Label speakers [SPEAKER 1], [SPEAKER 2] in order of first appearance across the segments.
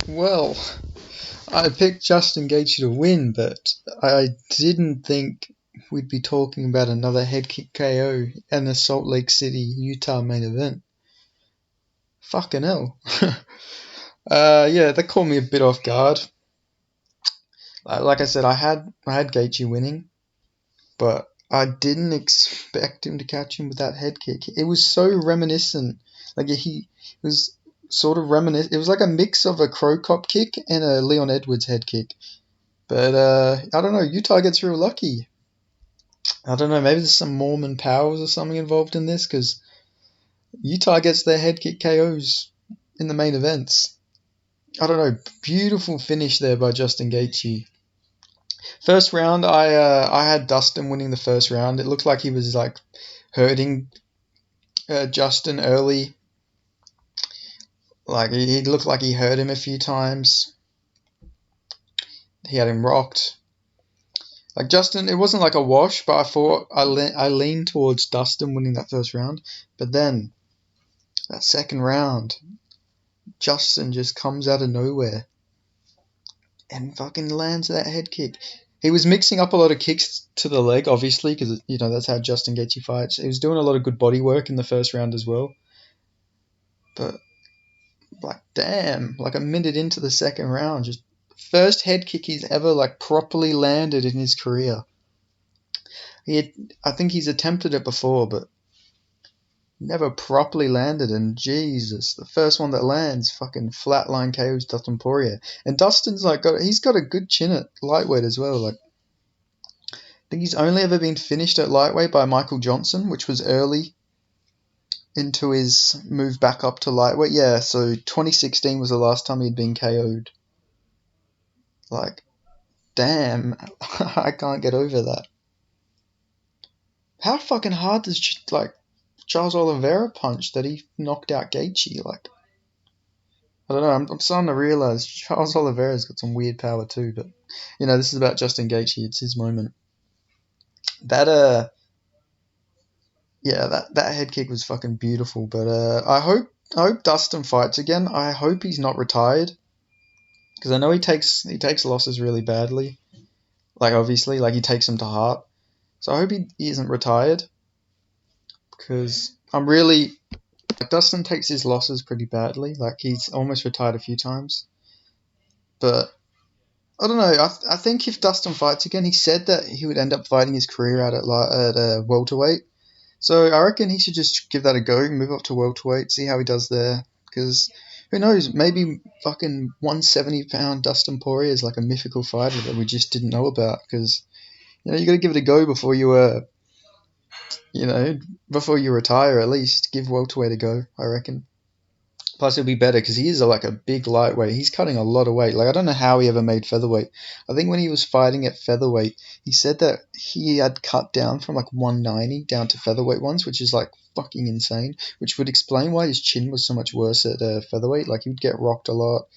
[SPEAKER 1] Well, I picked Justin Gaethje to win, but I didn't think we'd be talking about another head kick KO in the Salt Lake City, Utah main event. Fucking hell. Yeah, that caught me a bit off guard. Like I said, I had Gaethje winning, but I didn't expect him to catch him with that head kick. It was so reminiscent. Like he was sort of reminiscent. It was like a mix of a Crow Cop kick and a Leon Edwards head kick. But I don't know. Utah gets real lucky. I don't know. Maybe there's some Mormon powers or something involved in this because Utah gets their head kick KOs in the main events. I don't know. Beautiful finish there by Justin Gaethje. First round, I had Dustin winning the first round. It looked like he was like hurting Justin early. Like he looked like he hurt him a few times. He had him rocked. Like Justin, it wasn't like a wash, but I thought I leaned towards Dustin winning that first round. But then that second round, Justin just comes out of nowhere and fucking lands that head kick. He was mixing up a lot of kicks to the leg, obviously, because that's how Justin Gaethje fights. He was doing a lot of good body work in the first round as well. But like, damn, like a minute into the second round, just first head kick he's ever like properly landed in his career. I think he's attempted it before, but never properly landed. And Jesus, the first one that lands, fucking flatline KOs Dustin Porier. And Dustin's like he's got a good chin at lightweight as well. Like I think he's only ever been finished at lightweight by Michael Johnson, which was early into his move back up to lightweight. Yeah, so 2016 was the last time he'd been KO'd. Like, damn, I can't get over that. How fucking hard does Charles Oliveira punch that he knocked out Gaethje? Like, I don't know. I'm starting to realize Charles Oliveira's got some weird power too. But this is about Justin Gaethje. It's his moment. That yeah, that head kick was fucking beautiful. But I hope Dustin fights again. I hope he's not retired because I know he takes losses really badly. Like obviously, like he takes them to heart. So I hope he isn't retired because I'm really like Dustin takes his losses pretty badly. Like he's almost retired a few times. But I don't know. I think if Dustin fights again, he said that he would end up fighting his career out at welterweight. So I reckon he should just give that a go, move up to welterweight, see how he does there. Because who knows? Maybe fucking 170-pound Dustin Poirier is like a mythical fighter that we just didn't know about. Because you got to give it a go before before you retire. At least give welterweight a go. I reckon. Plus, it'll be better because he is like a big lightweight. He's cutting a lot of weight. Like I don't know how he ever made featherweight. I think when he was fighting at featherweight, he said that he had cut down from like 190 down to featherweight once, which is like fucking insane. Which would explain why his chin was so much worse at featherweight. Like he would get rocked a lot.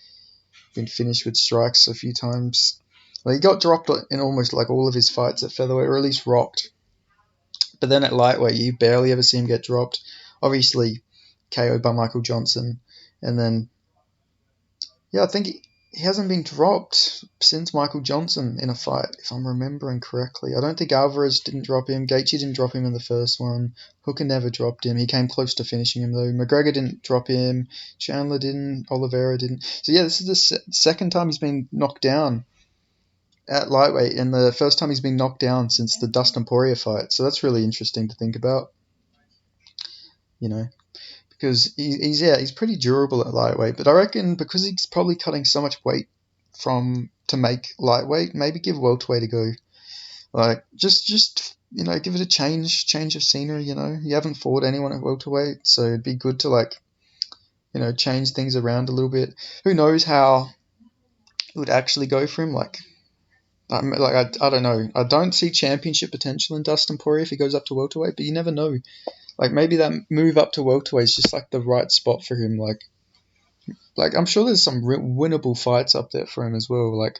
[SPEAKER 1] Been finished with strikes a few times. Well, he got dropped in almost like all of his fights at featherweight, or at least rocked. But then at lightweight, you barely ever see him get dropped. Obviously, KO'd by Michael Johnson. And then, yeah, I think he hasn't been dropped since Michael Johnson in a fight, if I'm remembering correctly. I don't think Alvarez didn't drop him. Gaethje didn't drop him in the first one. Hooker never dropped him. He came close to finishing him, though. McGregor didn't drop him. Chandler didn't. Oliveira didn't. So, yeah, this is the second time he's been knocked down at lightweight, and the first time he's been knocked down since the Dustin Poirier fight. So that's really interesting to think about, because he's pretty durable at lightweight. But I reckon because he's probably cutting so much weight to make lightweight, maybe give welterweight a go. Like just give it a change of scenery. You haven't fought anyone at welterweight, so it'd be good to change things around a little bit. Who knows how it would actually go for him? I don't know. I don't see championship potential in Dustin Poirier if he goes up to welterweight, but you never know. Like maybe that move up to welterweight is just like the right spot for him. Like I'm sure there's some winnable fights up there for him as well. Like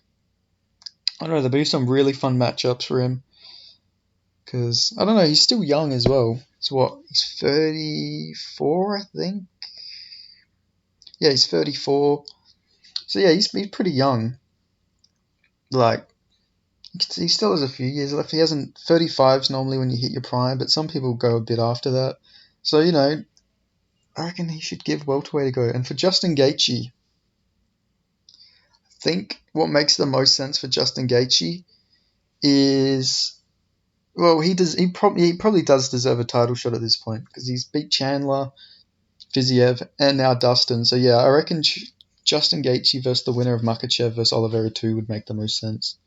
[SPEAKER 1] I don't know, there'll be some really fun matchups for him. Because I don't know, he's still young as well. He's 34, I think. Yeah, he's 34. So yeah, he's pretty young. Like, he still has a few years left. He hasn't 35's normally when you hit your prime, but some people go a bit after that. So I reckon he should give welterweight a go. And for Justin Gaethje, I think what makes the most sense for Justin Gaethje is, well, he probably does deserve a title shot at this point because he's beat Chandler, Fiziev, and now Dustin. So yeah, I reckon Justin Gaethje versus the winner of Makhachev versus Oliveira 2 would make the most sense.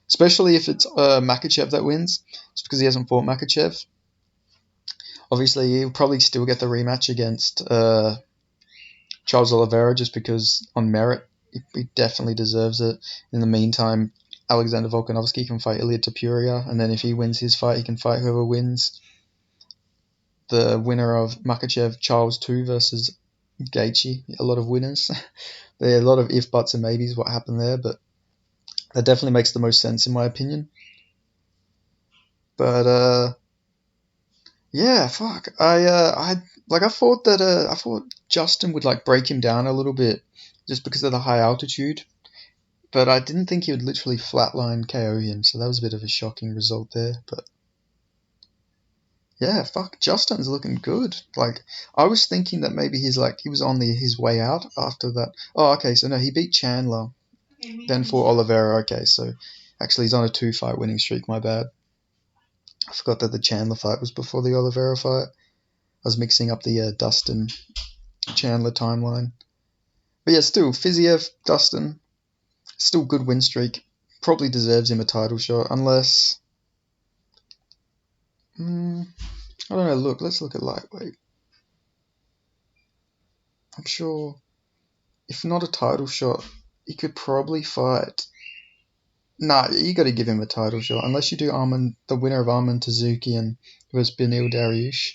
[SPEAKER 1] Especially if it's Makhachev that wins. It's because he hasn't fought Makhachev. Obviously, he'll probably still get the rematch against Charles Oliveira just because on merit, he definitely deserves it. In the meantime, Alexander Volkanovski can fight Ilia Topuria, and then if he wins his fight, he can fight whoever wins the winner of Makhachev Charles 2 versus Gaethje. A lot of winners. There are a lot of if, buts, and maybes what happened there, but that definitely makes the most sense in my opinion. But yeah, fuck. I thought Justin would like break him down a little bit just because of the high altitude, but I didn't think he would literally flatline KO him. So that was a bit of a shocking result there. But yeah, fuck, Justin's looking good. Like, I was thinking that maybe he was on his way out after that. Oh, okay, so no, he beat Chandler, then fought Oliveira. Okay, so actually he's on a 2-fight winning streak. My bad. I forgot that the Chandler fight was before the Oliveira fight. I was mixing up the Dustin Chandler timeline. But yeah, still, Fiziev, Dustin, still good win streak. Probably deserves him a title shot, unless... I don't know, let's look at lightweight. I'm sure, if not a title shot, he could probably fight... Nah, you gotta give him a title shot, unless you do the winner of Arman Tazoukian versus Benil Dariush.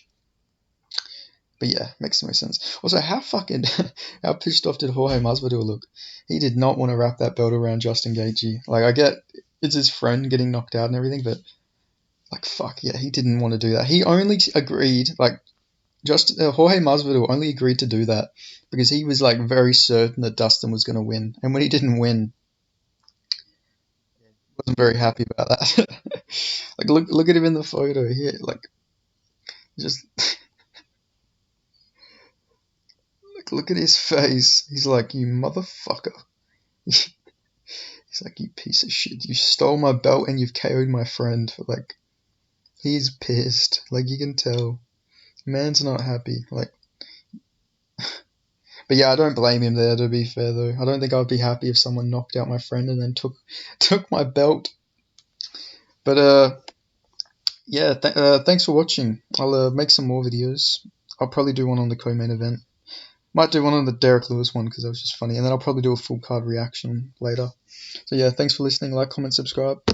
[SPEAKER 1] But yeah, makes no sense. Also, how pissed off did Jorge Masvidal look? He did not want to wrap that belt around Justin Gaethje. Like, I get it's his friend getting knocked out and everything, but like, fuck yeah, he didn't want to do that. He only agreed, like, Jorge Masvidal only agreed to do that because he was like very certain that Dustin was going to win, and when he didn't win, he wasn't very happy about that. Like, look at him in the photo here, like, just. Look at his face. He's like, you motherfucker. He's like, you piece of shit. You stole my belt and you've KO'd my friend. Like, he's pissed. Like, you can tell. Man's not happy. Like, but yeah, I don't blame him there, to be fair, though. I don't think I'd be happy if someone knocked out my friend and then took my belt. But, yeah, thanks for watching. I'll make some more videos. I'll probably do one on the co-main event. Might do one on the Derek Lewis one because that was just funny. And then I'll probably do a full card reaction later. So yeah, thanks for listening. Like, comment, subscribe.